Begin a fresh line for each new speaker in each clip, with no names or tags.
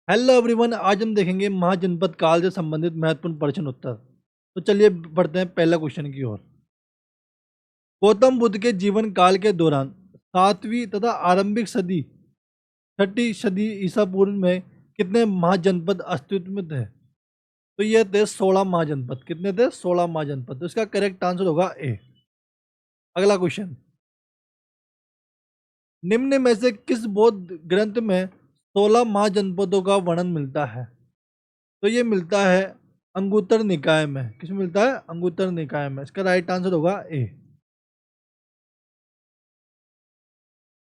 Hello everyone, आज हम देखेंगे महाजनपद काल से संबंधित महत्वपूर्ण प्रश्न उत्तर। तो चलिए बढ़ते हैं पहला क्वेश्चन की ओर। गौतम बुद्ध के जीवन काल के दौरान 7वीं तथा आरंभिक सदी 6ठी सदी ईसा पूर्व में कितने महाजनपद अस्तित्व में थे? तो ये थे 16 महाजनपद। कितने थे? 16 महाजनपद। तो इसका करेक्ट आंसर होगा ए। अगला क्वेश्चन, निम्न में से किस बौद्ध ग्रंथ में 16 महाजनपदों का वर्णन मिलता है? तो ये मिलता है अंगुत्तर निकाय में। किस में मिलता है? अंगुत्तर निकाय में। इसका राइट आंसर होगा ए।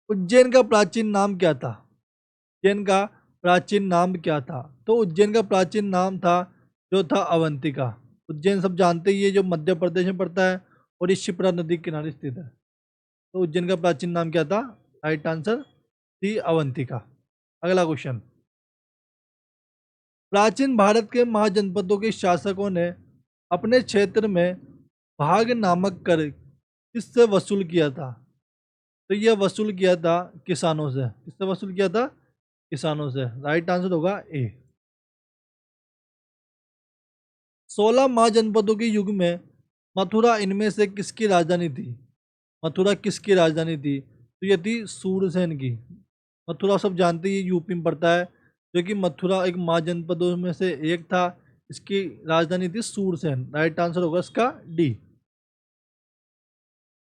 उज्जैन का प्राचीन नाम क्या था? उज्जैन का प्राचीन नाम क्या था? तो उज्जैन का प्राचीन नाम था जो था अवंतिका। उज्जैन सब जानते ही है, जो मध्य प्रदेश में पड़ता है और इस शिप्रा नदी के किनारे स्थित है। तो उज्जैन का प्राचीन नाम क्या था? Right answer C, Avantika. अगला क्वेश्चन, प्राचीन भारत के महाजनपदों के शासकों ने अपने क्षेत्र में भाग नामक कर किससे वसूल किया था? तो यह वसूल किया था किसानों से। किससे वसूल किया था? किसानों से। राइट आंसर होगा ए। 16 महाजनपदों के युग में मथुरा इनमें से किसकी राजधानी थी? मथुरा किसकी राजधानी थी? तो यह थी सूरसेन की। मथुरा सब जानते ही यूपी में पड़ता है, जो कि मथुरा एक महाजनपदों में से एक था। इसकी राजधानी थी सूरसेन। राइट आंसर होगा इसका डी।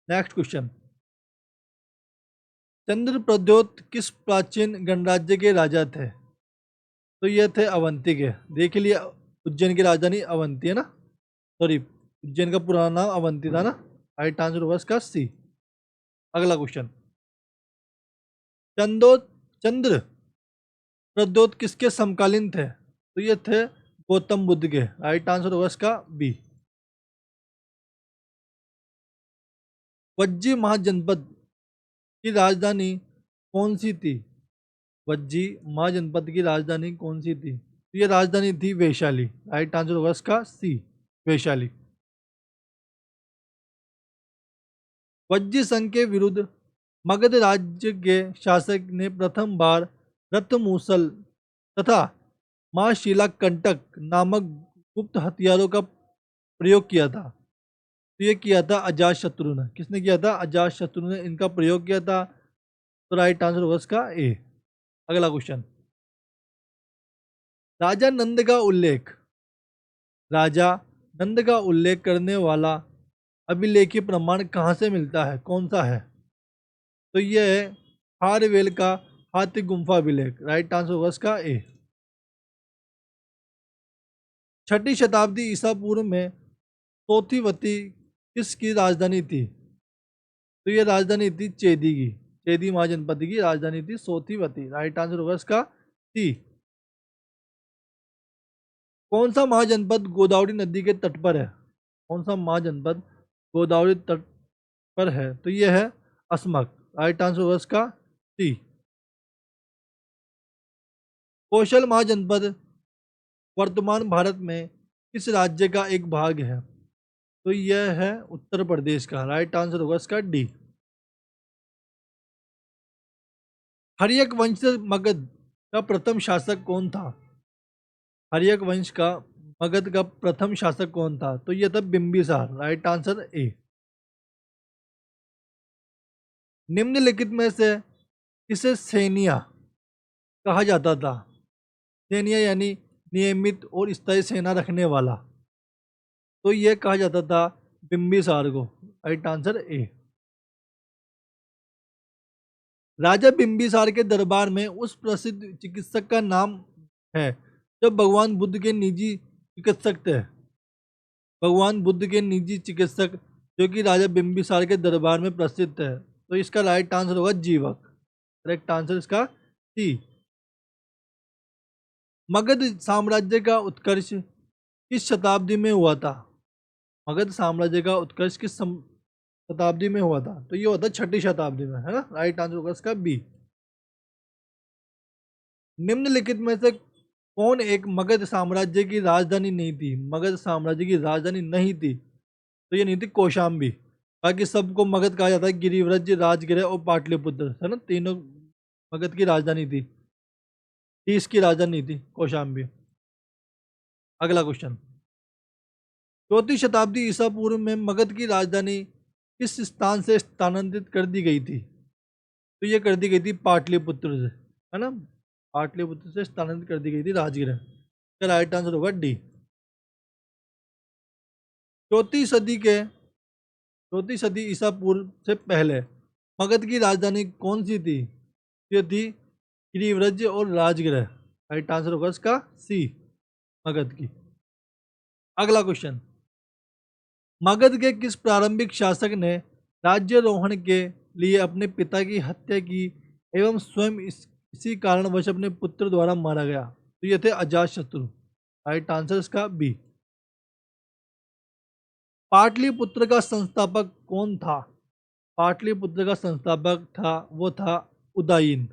नेक्स्ट क्वेश्चन, चंद्र प्रद्योत किस प्राचीन गणराज्य के राजा थे? तो ये थे अवंती के। देख लिया, उज्जैन की राजधानी अवंती है ना। सॉरी, उज्जैन का पुराना नाम अवंती था ना। राइट आंसर होगा इसका सी। अगला क्वेश्चन, चंदो चंद्र प्रद्योत किसके समकालीन थे? तो ये थे गौतम बुद्ध के। राइट आंसर होगा इसका बी। वज्जी महाजनपद की राजधानी कौन सी थी? वज्जी महाजनपद की राजधानी कौन सी थी? तो ये राजधानी थी वैशाली। राइट आंसर होगा इसका सी, वैशाली। वज्जी संघ के विरुद्ध मगध राज्य के शासक ने प्रथम बार रत्नमूसल तथा महाशिला कंटक नामक गुप्त हथियारों का प्रयोग किया था। तो ये किया था अजात शत्रु ने। किसने किया था? अजात शत्रु ने इनका प्रयोग किया था। तो राइट आंसर होगा इसका ए। अगला क्वेश्चन, राजा नंद का उल्लेख राजा नंद का उल्लेख करने वाला अभिलेखीय प्रमाण कहाँ से मिलता है? कौन सा है? तो ये है हारवेल का हाथी गुम्फा अभिलेख। राइट आंसर होगा इसका ए। 6ठी शताब्दी ईसा पूर्व में सोथीवती किसकी राजधानी थी? तो ये राजधानी थी चेदी की। चेदी महाजनपद की राजधानी थी सोथीवती। राइट आंसर होगा इसका सी। कौन सा महाजनपद गोदावरी नदी के तट पर है? कौन सा महाजनपद गोदावरी तट पर है? तो ये है असमक। राइट आंसर होगा इसका सी। कौशल महाजनपद वर्तमान भारत में किस राज्य का एक भाग है? तो यह है उत्तर प्रदेश का। राइट आंसर होगा इसका डी। हर्यक वंश मगध का प्रथम शासक कौन था? हर्यक वंश का मगध का प्रथम शासक कौन था? तो यह था बिंबिसार। राइट आंसर ए। निम्नलिखित में से किसे सैनिया कहा जाता था? सैनिया यानी नियमित और स्थायी सेना रखने वाला। तो यह कहा जाता था बिंबिसार को। Right answer A. राजा बिंबिसार के दरबार में उस प्रसिद्ध चिकित्सक का नाम है जो भगवान बुद्ध के निजी चिकित्सक थे। भगवान बुद्ध के निजी चिकित्सक जो कि राजा बिंबिसार के दरबार में प्रसिद्ध है। तो इसका राइट आंसर होगा जीवक। करेक्ट आंसर इसका सी। मगध साम्राज्य का उत्कर्ष किस शताब्दी में हुआ था? मगध साम्राज्य का उत्कर्ष किस शताब्दी में हुआ था? तो ये होता है 6ठी शताब्दी में, है ना। राइट आंसर होगा इसका बी। निम्नलिखित में से कौन एक मगध साम्राज्य की राजधानी नहीं थी? मगध साम्राज्य की राजधानी नहीं थी। तो ये नहीं थी कौशाम्बी। बाकी सबको मगध कहा जाता है। गिरिव्रज, राजगृह और पाटलिपुत्र, है ना, तीनों मगध की राजधानी थी। डी इसकी राजधानी थी कौशाम्बी। अगला क्वेश्चन, चौथी शताब्दी ईसा पूर्व में मगध की राजधानी किस स्थान से स्थानांतरित कर दी गई थी? तो ये कर दी गई थी पाटलिपुत्र से, है ना, पाटलिपुत्र से स्थानांतरित कर दी गई थी राजगृह। इसका राइट आंसर होगा डी। चौथी सदी के चौथी सदी ईसा पूर्व से पहले मगध की राजधानी कौन सी थी? ये थी गिरिव्रज और राजगृह। राइट आंसर होगा इसका सी, मगध की। अगला क्वेश्चन, मगध के किस प्रारंभिक शासक ने राज्यारोहण के लिए अपने पिता की हत्या की एवं स्वयं इसी कारणवश अपने पुत्र द्वारा मारा गया? तो ये थे अजातशत्रु। राइट आंसर इसका बी। पाटलिपुत्र का संस्थापक कौन था? पाटलिपुत्र का संस्थापक वो था उदयन।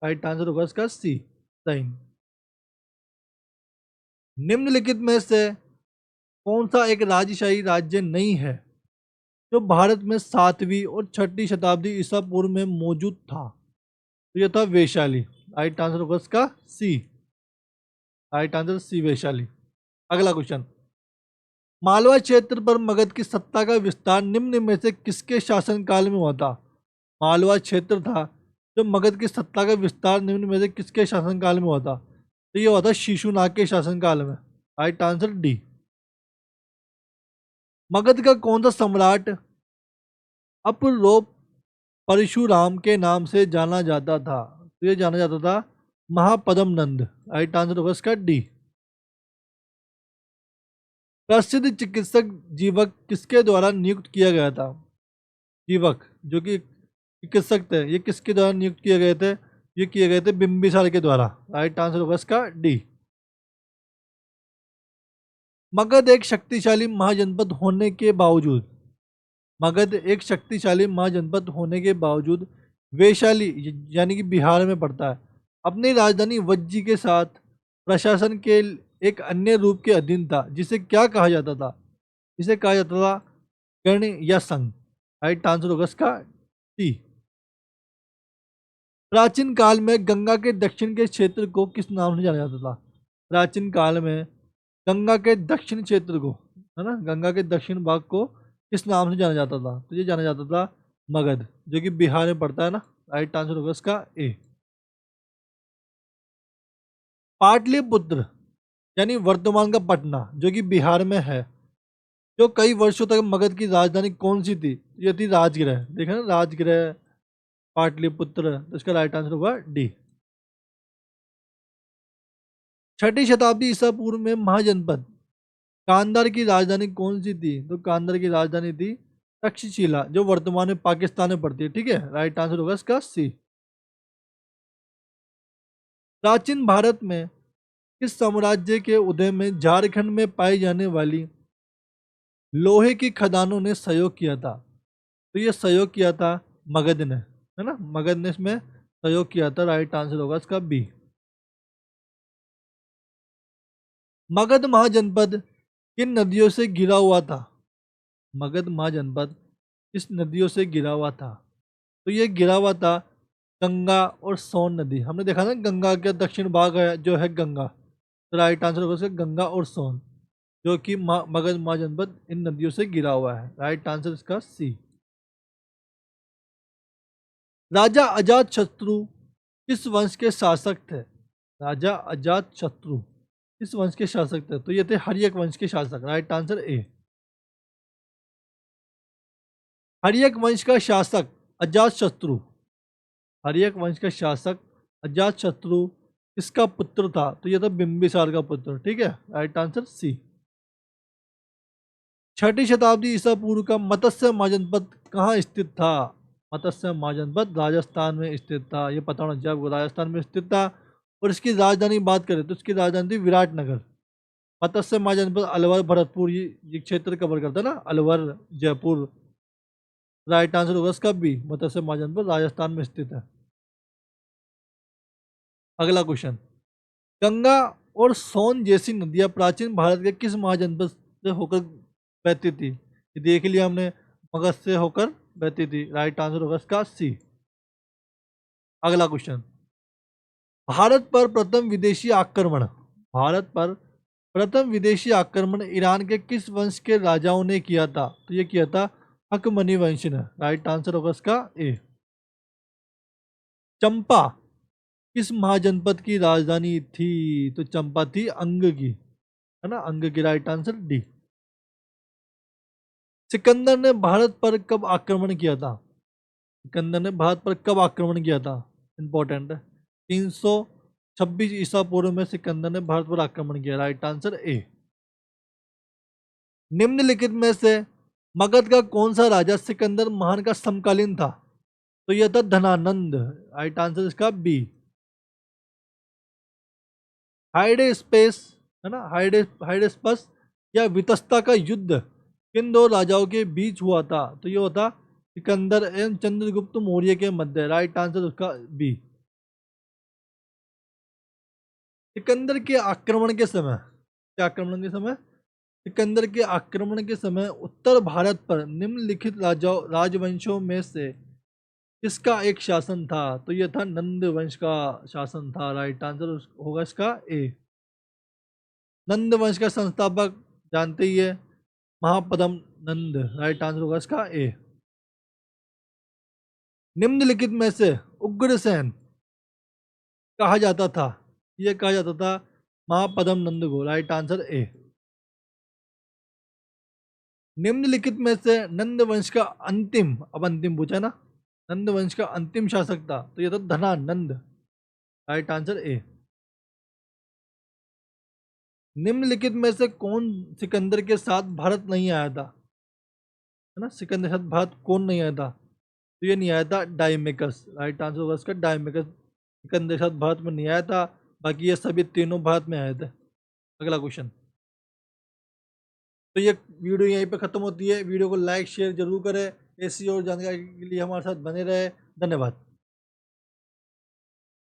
राइट आंसर होगा इसका सी, उदयन। निम्नलिखित में से कौन सा एक राजशाही राज्य नहीं है जो भारत में 7वीं और 6ठी शताब्दी ईसा पूर्व में मौजूद था? तो यह था वैशाली। राइट आंसर होगा इसका C. Right answer C, Vaishali. अगला क्वेश्चन, मालवा क्षेत्र पर मगध की सत्ता का विस्तार निम्न में से किसके शासनकाल में हुआ था? मालवा क्षेत्र था जो मगध की सत्ता का विस्तार निम्न में से किसके शासनकाल में हुआ था? तो ये हुआ था शिशुनाग के शासनकाल में। Right answer D. मगध का कौन सा सम्राट अपरोप परशुराम के नाम से जाना जाता था? तो ये जाना जाता था महापद्म नंद। राइट आंसर होगा इसका डी। प्रसिद्ध चिकित्सक जीवक किसके द्वारा नियुक्त किया गया था? जीवक जो कि चिकित्सक थे, ये किसके द्वारा नियुक्त किए गए थे? ये किए गए थे बिंबिसार के द्वारा। राइट आंसर होगा इसका डी। मगध एक शक्तिशाली महाजनपद होने के बावजूद मगध एक शक्तिशाली महाजनपद होने के बावजूद वैशाली यानी कि बिहार में पड़ता है, अपनी राजधानी वज्जी के साथ प्रशासन के एक अन्य रूप के अधीन था, जिसे क्या कहा जाता था? इसे कहा जाता था गण या संघ। राइट आंसर होगा इसका सी। प्राचीन काल में गंगा के दक्षिण के क्षेत्र को किस नाम से जाना जाता था? प्राचीन काल में गंगा के दक्षिण क्षेत्र को, है ना, गंगा के दक्षिण भाग को किस नाम से जाना जाता था? तो ये जाना जाता था मगध, जो कि बिहार में पड़ता है ना। राइट आंसर होगा इसका ए। पाटलिपुत्र यानी वर्तमान का पटना जो कि बिहार में है, जो कई वर्षों तक मगध की राजधानी कौन सी थी? ये थी राजगृह। देखा ना, राजगृह, पाटलिपुत्र। तो इसका राइट आंसर होगा डी। 6ठी शताब्दी ईसा पूर्व में महाजनपद कांधार की राजधानी कौन सी थी? तो कांधार की राजधानी थी तक्षशिला, जो वर्तमान में पाकिस्तान में पड़ती है। ठीक है, राइट आंसर होगा इसका सी। प्राचीन भारत में किस साम्राज्य के उदय में झारखंड में पाई जाने वाली लोहे की खदानों ने सहयोग किया था? तो ये सहयोग किया था मगध ने, है ना, मगध ने इसमें सहयोग किया था। राइट आंसर होगा इसका बी। मगध महाजनपद किन नदियों से घिरा हुआ था? मगध महाजनपद किस नदियों से घिरा हुआ था? तो ये घिरा हुआ था गंगा और सोन नदी। हमने देखा ना, गंगा का दक्षिण भाग है जो है गंगा। तो राइट आंसर होगा इसका गंगा और सोन, जो कि मगध महाजनपद इन नदियों से घिरा हुआ है। राइट आंसर इसका सी। राजा अजात शत्रु किस वंश के शासक थे? राजा अजात शत्रु किस वंश के शासक थे? तो ये थे हर्यक वंश के शासक। राइट आंसर ए। हर्यक वंश का शासक अजात शत्रु हर्यक वंश का शासक अजात शत्रु किसका पुत्र था? तो यह था बिंबिसार का पुत्र। ठीक है, राइट आंसर सी। 6ठी शताब्दी ईसा पूर्व का मत्स्य महाजनपद कहाँ स्थित था? मत्स्य महाजनपद राजस्थान में स्थित था। ये पता होना चाहिए आपको, राजस्थान में स्थित था। और इसकी राजधानी बात करें तो इसकी राजधानी थी विराटनगर। मत्स्य महाजनपद अलवर, भरतपुर, ये क्षेत्र कवर करता है ना, अलवर, जयपुर। राइट आंसर होगा इसका बी, मत्स्य महाजनपद राजस्थान में स्थित है। अगला क्वेश्चन, गंगा और सोन जैसी नदियां प्राचीन भारत के किस महाजनपद से होकर बहती थी? ये देख लिया हमने, मगध से होकर बहती थी। राइट आंसर होगा इसका सी। अगला क्वेश्चन, भारत पर प्रथम विदेशी आक्रमण, भारत पर प्रथम विदेशी आक्रमण ईरान के किस वंश के राजाओं ने किया था? तो ये किया था हकमनी वंश ने। राइट आंसर होगा इसका ए। चंपा किस महाजनपद की राजधानी थी? तो चंपा थी अंग की, है ना, अंग की। Right answer D. सिकंदर ने भारत पर कब आक्रमण किया था? सिकंदर ने भारत पर कब आक्रमण किया था? इंपॉर्टेंट है। 326 ईसा पूर्व में सिकंदर ने भारत पर आक्रमण किया। राइट आंसर ए। निम्नलिखित में से मगध का कौन सा राजा सिकंदर महान का समकालीन था? तो यह था धनानंद। राइट आंसर इसका बी। हाइडे स्पेस, है ना, हाइडेस्पस या वितस्ता का युद्ध किन दो राजाओं के बीच हुआ था? तो ये होता सिकंदर एवं चंद्रगुप्त मौर्य के मध्य। राइट आंसर उसका बी। सिकंदर के आक्रमण के समय, क्या आक्रमण के समय? सिकंदर के आक्रमण के समय उत्तर भारत पर निम्नलिखित राजवंशों में से किसका एक शासन था? तो यह था नंद वंश का शासन था। राइट आंसर होगा इसका ए। नंद वंश का संस्थापक जानते ही है, महापद्म नंद। राइट आंसर होगा इसका ए। निम्नलिखित में से उग्रसेन कहा जाता था? यह कहा जाता था महापद्म नंद को। राइट आंसर ए। निम्नलिखित में से नंद वंश का अंतिम, अब अंतिम पूछा ना, नंद वंश का अंतिम शासक था? तो यह था धनानंद। राइट आंसर ए। निम्नलिखित में से कौन सिकंदर के साथ भारत नहीं आया था? है ना, सिकंदर के साथ भारत कौन नहीं आया था? तो ये नहीं आया था डायमेकस। राइट आंसर होगा इसका डायमेकस। सिकंदर के साथ भारत में नहीं आया था, बाकी ये सभी तीनों भारत में आए थे। अगला क्वेश्चन। तो ये वीडियो यहीं पे खत्म होती है। वीडियो को लाइक शेयर जरूर करें। ऐसी और जानकारी के लिए हमारे साथ बने रहे। धन्यवाद।